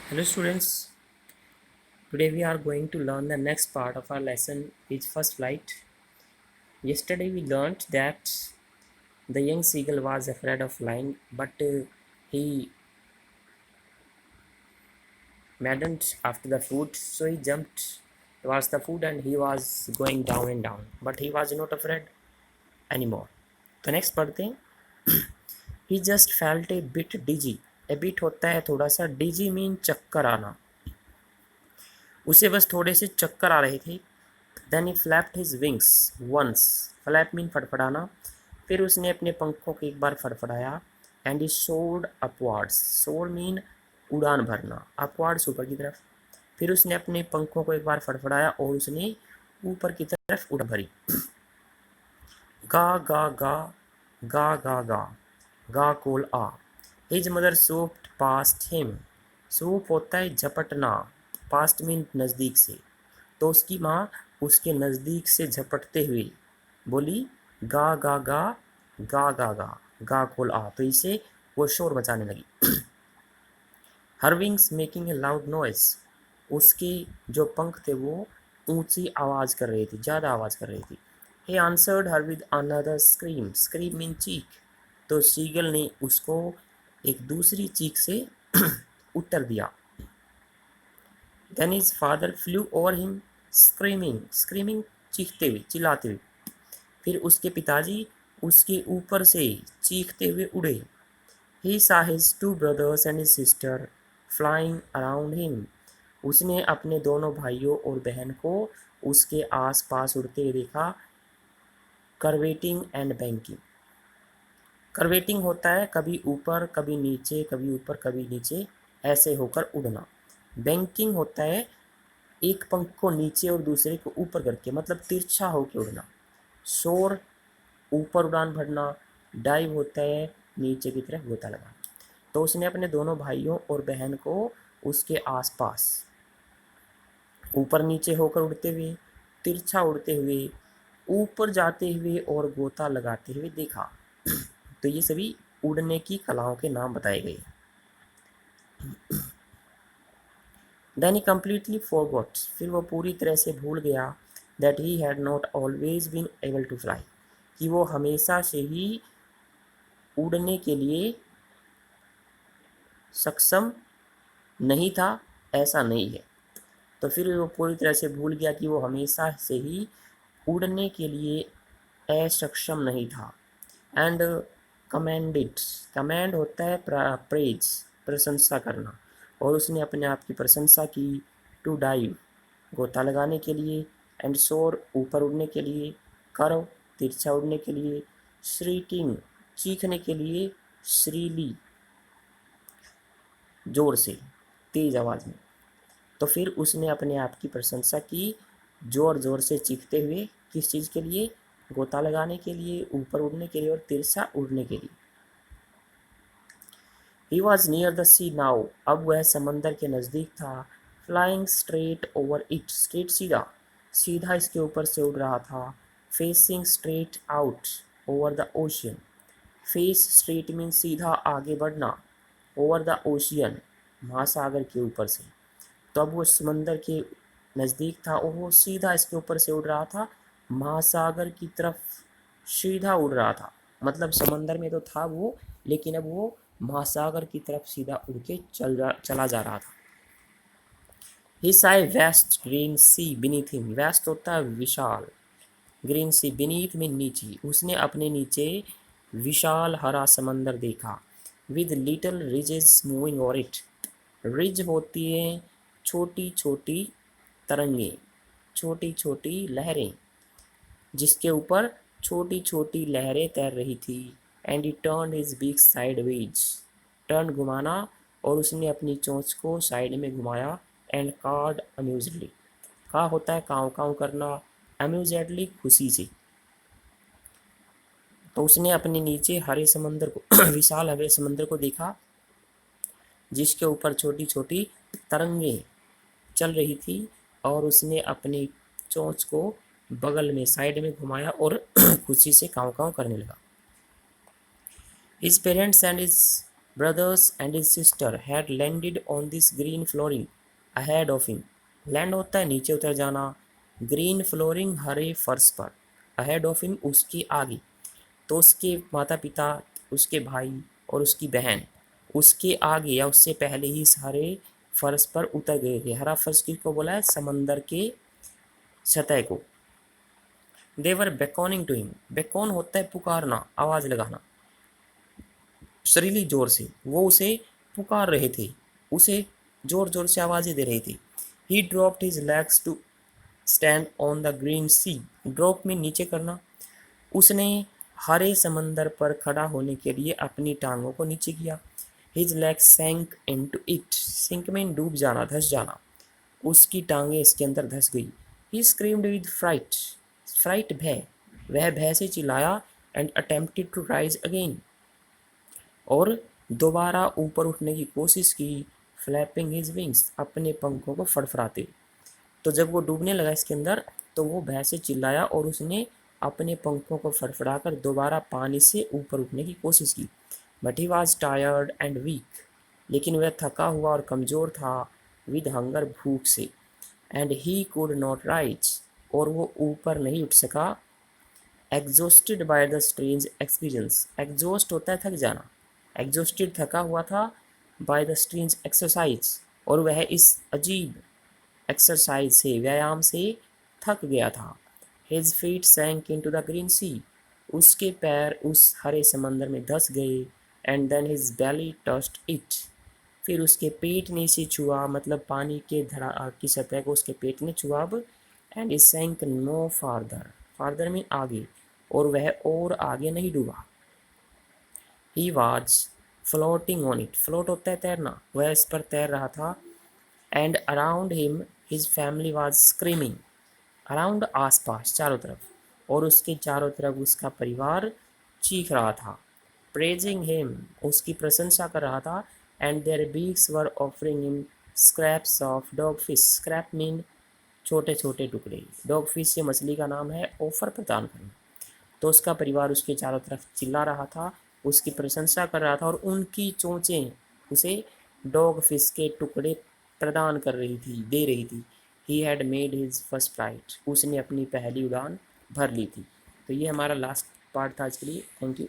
Hello students, today we are going to learn the next part of our lesson is first flight. Yesterday we learned that the young seagull was afraid of flying but he maddened after the food, so he jumped towards the food and he was going down and down, but he was not afraid anymore. The next पढ़ते हैं. He just felt a bit dizzy. A bit होता है थोड़ा सा, dizzy mean चक्कर आना. उसे बस थोड़े से चक्कर आ रहे थे. Then he flapped his wings once. Flap mean फड़फड़ाना. फिर उसने अपने पंखों को एक बार फड़फड़ाया. And he soared upwards. Soar mean उड़ान भरना. Upwards ऊपर की तरफ. फिर उसने अपने पंखों को एक बार फड़फड़ाया और उसने ऊपर की तरफ उड़ान भरी. गा गा गा गा गा गा गा कोल आ. His mother swooped past him. swoop होता है झपटना. Past mean नज़दीक से. तो उसकी माँ उसके नज़दीक से झपटते हुए बोली गा गा गा गा गा गा गा खोल आ. तो इसे वो शोर मचाने लगी. हर wings making a loud noise. उसके जो पंख थे वो ऊंची आवाज़ कर रही थी, ज़्यादा आवाज़ कर रही थी. He answered her with another scream. Scream mean चीख. तो सीगल ने उसको एक दूसरी चीख से उत्तर दिया. Then his father flew over him screaming. Screaming चीखते हुए, चिल्लाते हुए. फिर उसके पिताजी उसके ऊपर से चीखते हुए उड़े. He saw his two brothers and his sister flying around him. उसने अपने दोनों भाइयों और बहन को उसके आसपास उड़ते हुए देखा. करवेटिंग एंड बैंकिंग. करवेटिंग होता है कभी ऊपर कभी नीचे, कभी ऊपर कभी नीचे, ऐसे होकर उड़ना. बैंकिंग होता है एक पंख को नीचे और दूसरे को ऊपर करके, मतलब तिरछा होकर उड़ना. शोर ऊपर उड़ान भरना. डाइव होता है नीचे की तरफ गोता लगाना. तो उसने अपने दोनों भाइयों और बहन को उसके आसपास ऊपर नीचे होकर उड़ते हुए, तिरछा उड़ते हुए, ऊपर जाते हुए और गोता लगाते हुए देखा. तो ये सभी उड़ने की कलाओं के नाम बताए गए. Then he completely forgot. फिर वो पूरी तरह से भूल गया that he had not always been able to fly. कि वो हमेशा से ही उड़ने के लिए सक्षम नहीं था, ऐसा नहीं है. तो फिर वो पूरी तरह से भूल गया कि वो हमेशा से ही उड़ने के लिए असक्षम नहीं था. And commended. कमेंड होता है प्रेज, प्रशंसा करना. और उसने अपने आप की प्रशंसा की. टू डाइव गोता लगाने के लिए. एंड सोर ऊपर उड़ने के लिए. कर्व तिरछा उड़ने के लिए. श्रीकिंग चीखने के लिए. श्रीली जोर से, तेज आवाज़ में. तो फिर उसने अपने आप की प्रशंसा की जोर जोर से चीखते हुए. किस चीज़ के लिए? गोता लगाने के लिए, ऊपर उड़ने के लिए और तिरछा उड़ने के लिए. He was near the sea now. अब वह समंदर के नज़दीक था. Flying straight over it. Straight सीधा, सीधा इसके ऊपर से उड़ रहा था. Facing straight out over the ocean. Face straight means सीधा आगे बढ़ना. Over the ocean महासागर के ऊपर से. तो अब वो समंदर के नज़दीक था और वो सीधा इसके ऊपर से उड़ रहा था. महासागर की तरफ सीधा उड़ रहा था. मतलब समंदर में तो था वो, लेकिन अब वो महासागर की तरफ सीधा उड़ के चला जा रहा था. He saw a vast green sea beneath him. vast होता है विशाल. ग्रीन सी beneath में नीचे. उसने अपने नीचे विशाल हरा समंदर देखा. With little ridges moving over it. Ridge होती है छोटी छोटी तरंगें, छोटी छोटी लहरें, जिसके ऊपर छोटी छोटी लहरें तैर रही थी. And he turn his beak sideways. Turn घुमाना. और उसने अपनी चोंच को साइड में घुमाया. And cawed amusedly. का होता है काँव काँव करना. अम्यूजडली खुशी से. तो उसने अपने नीचे हरे समंदर को विशाल हरे समंदर को देखा, जिसके ऊपर छोटी छोटी तरंगें चल रही थी. और उसने अपनी चोंच को बगल में साइड में घुमाया और खुशी से काँव काँव करने लगा. His parents and his brothers and his sister had landed on this green flooring ahead of him. Land होता है नीचे उतर जाना, ग्रीन फ्लोरिंग हरे फर्श पर, अहेड ऑफ हिम उसके आगे, तो उसके माता पिता, उसके भाई और उसकी बहन उसके आगे या उससे पहले ही इस हरे फर्श पर उतर गए थे। हरा फर्श किसको बोला है? समंदर के सतह को। देवर बेकॉनिंग टू हिम, बेकॉन होता है पुकारना, आवाज लगाना, शरीली जोर से वो उसे पुकार रहे थे, उसे जोर जोर से आवाजें दे रहे थे। He dropped his legs to stand on the green sea, drop में नीचे करना, उसने हरे समंदर पर खड़ा होने के लिए अपनी टांगों को नीचे किया। His legs sank into it, sink में डूब जाना, धस जाना, उसकी टांगें इसके अंदर धस गई। He screamed with fright, fright भय, वह भय से चिल्लाया, and attempted to rise again, और दोबारा ऊपर उठने की कोशिश की, फ्लैपिंग हिज विंग्स, अपने पंखों को फड़फड़ाते। तो जब वो डूबने लगा इसके अंदर तो वो भय से चिल्लाया और उसने अपने पंखों को फड़फड़ाकर दोबारा पानी से ऊपर उठने की कोशिश की। But he was tired and weak, लेकिन वह थका हुआ और कमज़ोर था, विद हंगर, भूख से, and he could not rise, और वो ऊपर नहीं उठ सका। Exhausted by the strange experience, exhaust होता है थक जाना, एग्जॉस्टेड थका हुआ था, बाय द स्ट्रेंज एक्सरसाइज, और वह इस अजीब एक्सरसाइज से, व्यायाम से थक गया था। His feet sank into the green sea, उसके पैर उस हरे समंदर में धंस गए। And then his belly touched it, फिर उसके पेट ने इसे छुआ, मतलब पानी के धड़ा की सतह को उसके पेट ने छुआ अब। And is sank no farther, farther में आगे, और वह और आगे नहीं डूबा। He was floating on it, float होता है तैरना, वह इस पर तैर रहा था। And around him his family was screaming, around आसपास, चारों तरफ, और उसके चारों तरफ उसका परिवार चीख रहा था। प्रेजिंग हिम, उसकी प्रशंसा कर रहा था। And there beaks were offering him scraps of dog fish, scrap mean छोटे छोटे टुकड़े, डॉग फिश ये मछली का नाम है, ऑफर प्रदान करना। तो उसका परिवार उसके चारों तरफ चिल्ला रहा था, उसकी प्रशंसा कर रहा था, और उनकी चोंचें उसे डॉग फिश के टुकड़े प्रदान कर रही थी, दे रही थी। He had made his first flight, उसने अपनी पहली उड़ान भर ली थी। तो ये हमारा लास्ट पार्ट था आज के लिए। Thank you.